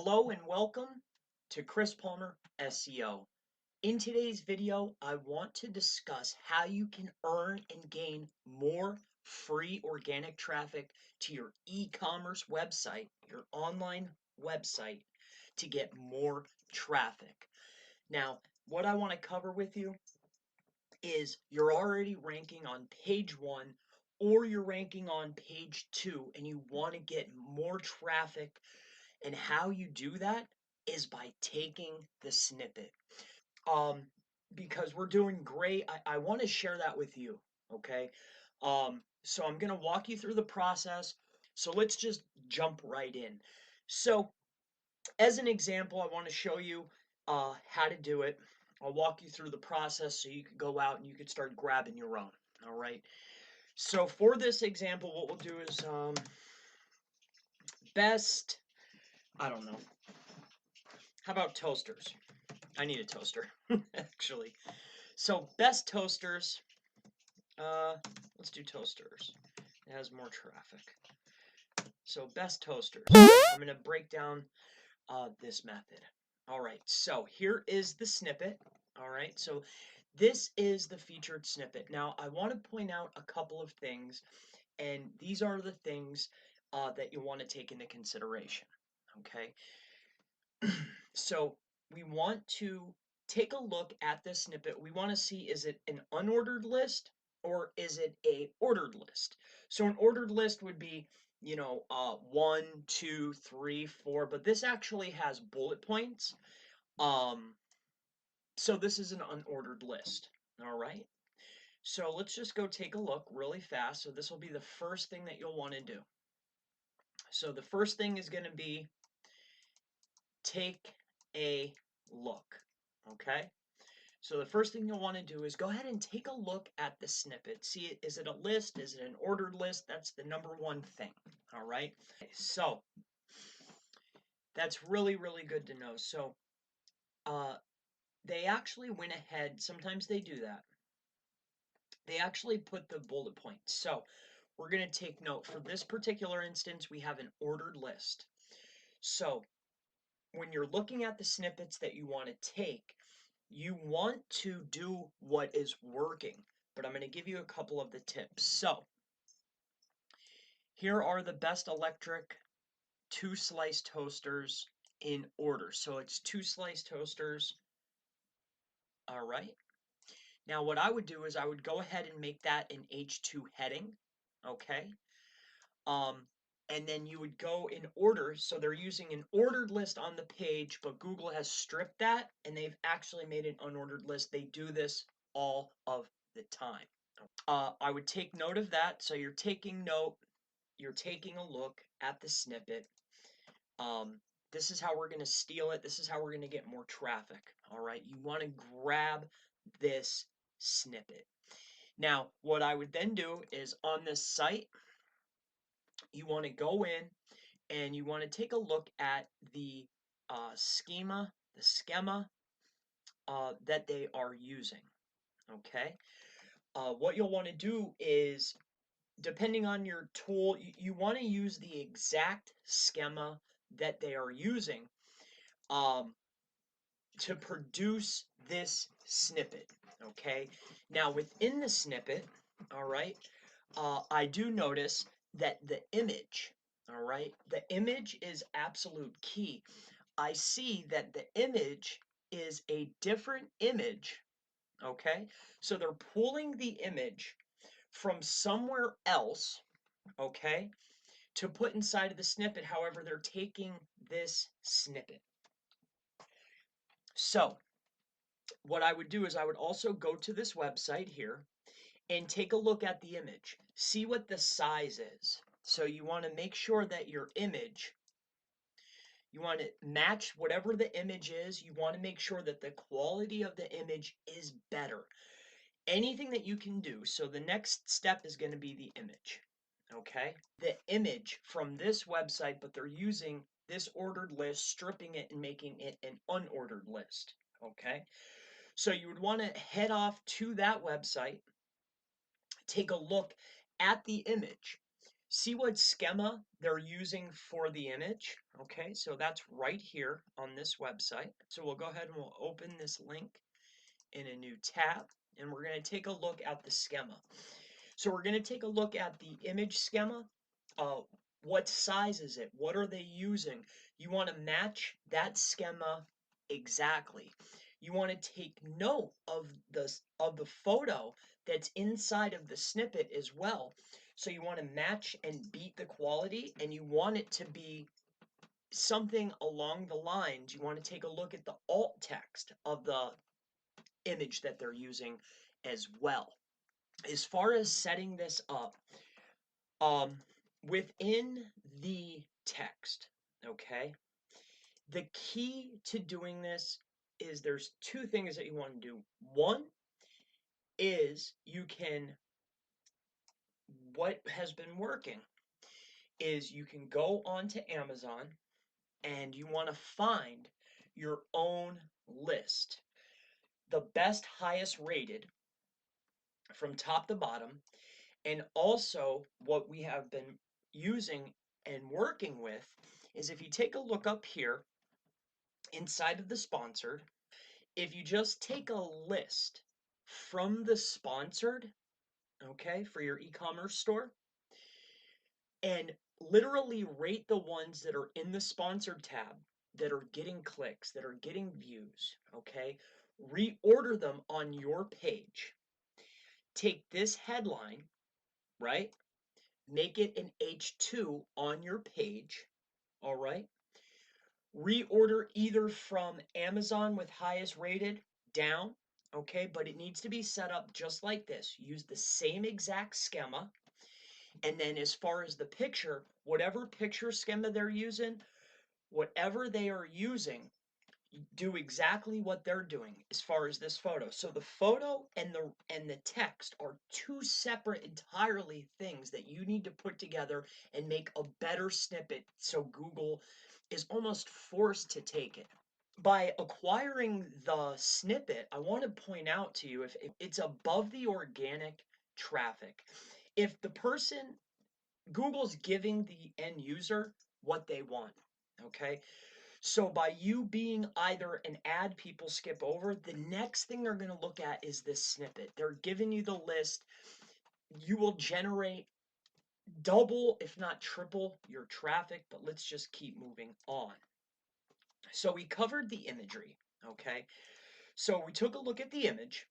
Hello and welcome to Chris Palmer SEO. In today's video, I want to discuss how you can earn and gain more free organic traffic to your e-commerce website, your online website, to get more traffic. Now, what I want to cover with you is you're already ranking on page 1 or you're ranking on page 2 and you want to get more traffic, and how you do that is by taking the snippet. Um, because we're doing great. I want to share that with you. Okay. So I'm gonna walk you through the process. So let's just jump right in. So as an example, I want to show you how to do it. I'll walk you through the process so you can go out and you can start grabbing your own. All right. So for this example, what we'll do is best, I don't know, how about toasters? I need a toaster, actually. So best toasters. Let's do toasters. It has more traffic. So best toasters. I'm gonna break down this method. All right. So here is the snippet. All right. So this is the featured snippet. Now I want to point out a couple of things, and these are the things that you want to take into consideration. Okay. So we want to take a look at this snippet. We want to see, is it an unordered list or is it a ordered list? So an ordered list would be, 1, 2, 3, 4, but this actually has bullet points. Um, so this is an unordered list. All right. So let's just go take a look really fast. So this will be the first thing that you'll want to do. So the first thing is going to be take a look. Okay. So the first thing you'll want to do is go ahead and take a look at the snippet. See, is it a list? Is it an ordered list? That's the number one thing. All right. So that's really, really good to know. So they actually went ahead. Sometimes they do that. They actually put the bullet points. So we're going to take note. For this particular instance, we have an ordered list. So when you're looking at the snippets that you want to take, you want to do what is working, but I'm going to give you a couple of the tips. So here are the best electric 2-slice toasters in order. So it's 2-slice toasters. All right. Now what I would do is I would go ahead and make that an H2 heading. Okay. Um, and then you would go in order. So they're using an ordered list on the page, but Google has stripped that and they've actually made an unordered list. They do this all of the time. I would take note of that. So you're taking note, you're taking a look at the snippet. This is how we're going to steal it. This is how we're going to get more traffic. All right. You want to grab this snippet. Now, what I would then do is on this site, you want to go in and you want to take a look at the schema that they are using. Okay. What you'll want to do is, depending on your tool, you want to use the exact schema that they are using um, to produce this snippet. Okay. Now, within the snippet, all right, I do notice that the image, all right, the image is absolute key. I see that the image is a different image. Okay. So they're pulling the image from somewhere else, okay, to put inside of the snippet. However, they're taking this snippet. So what I would do is I would also go to this website here and take a look at the image. See what the size is. So you want to make sure that your image, you want to match whatever the image is. You want to make sure that the quality of the image is better. Anything that you can do. So the next step is going to be the image. Okay, the image from this website, but they're using this ordered list, stripping it and making it an unordered list. Okay, so you would want to head off to that website, take a look at the image, See what schema they're using for the image. Okay, so that's right here on this website. So we'll go ahead and we'll open this link in a new tab, and we're going to take a look at the schema. So we're going to take a look at the image schema. What size is it? What are they using? You want to match that schema exactly. You want to take note of the photo that's inside of the snippet as well. So you want to match and beat the quality, and you want it to be something along the lines. You want to take a look at the alt text of the image that they're using as well. As far as setting this up, within the text, okay, the key to doing this is there's two things that you want to do. One is what has been working is you can go onto Amazon and you want to find your own list, the best, highest rated from top to bottom. And also, what we have been using and working with is if you take a look up here inside of the sponsored, if you just take a list from the sponsored, okay, for your e-commerce store, and literally rate the ones that are in the sponsored tab that are getting clicks, that are getting views, okay, reorder them on your page. Take this headline, right? Make it an H2 on your page, all right? Reorder either from Amazon with highest rated down, okay? But it needs to be set up just like this. Use the same exact schema. And then as far as the picture, whatever picture schema they're using, whatever they are using, do exactly what they're doing as far as this photo. So the photo and the text are two separate entirely things that you need to put together and make a better snippet so Google is almost forced to take it. By acquiring the snippet, I want to point out to you if it's above the organic traffic. If the person Google's giving the end user what they want, okay? So by you being either an ad people skip over, the next thing they're going to look at is this snippet. They're giving you the list. You will generate double, if not triple, your traffic, but let's just keep moving on. So we covered the imagery, okay? So we took a look at the image.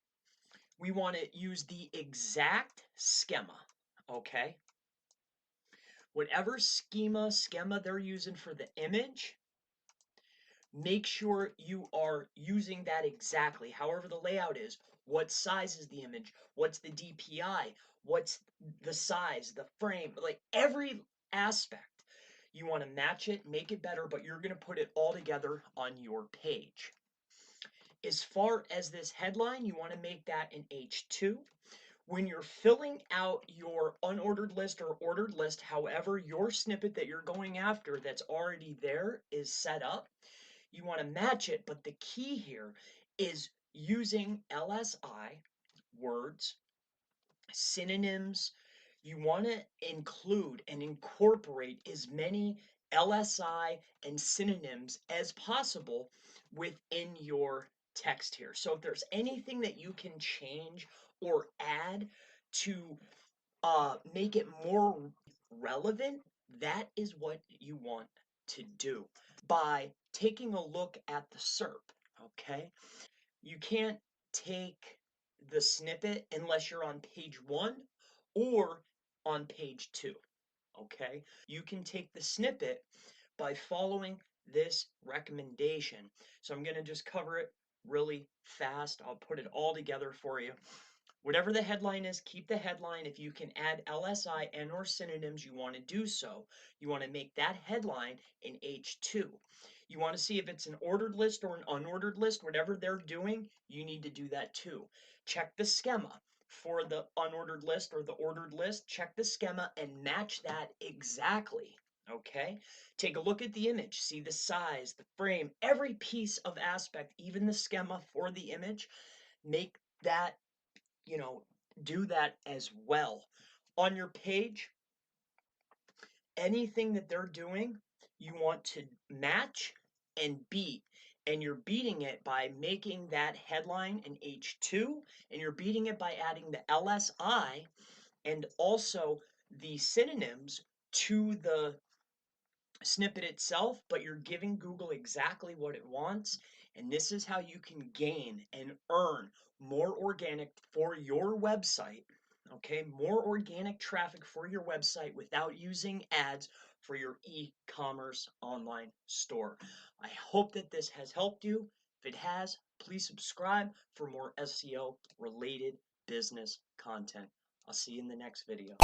We want to use the exact schema, okay? Whatever schema they're using for the image, make sure you are using that exactly. However the layout is, what size is the image, what's the DPI, what's the size, the frame, like every aspect. You want to match it, make it better, but you're going to put it all together on your page. As far as this headline, you want to make that an H2. When you're filling out your unordered list or ordered list, however your snippet that you're going after that's already there is set up, you want to match it, but the key here is using LSI, words, synonyms. You want to include and incorporate as many LSI and synonyms as possible within your text here. So if there's anything that you can change or add to make it more relevant, that is what you want to do by taking a look at the SERP, okay? You can't take the snippet unless you're on page 1 or on page 2, okay? You can take the snippet by following this recommendation. So I'm going to just cover it really fast. I'll put it all together for you. Whatever the headline is, keep the headline. If you can add LSI and or synonyms, you want to do so. You want to make that headline an H2. You want to see if it's an ordered list or an unordered list. Whatever they're doing, you need to do that too. Check the schema for the unordered list or the ordered list. Check the schema and match that exactly. Okay? Take a look at the image. See the size, the frame, every piece of aspect, even the schema for the image. Make that, do that as well. On your page, anything that they're doing, you want to match and beat. And you're beating it by making that headline an H2, and you're beating it by adding the LSI and also the synonyms to the snippet itself, but you're giving Google exactly what it wants. And this is how you can gain and earn more organic for your website. Okay, more organic traffic for your website without using ads for your e-commerce online store. I hope that this has helped you. If it has, please subscribe for more SEO related business content. I'll see you in the next video.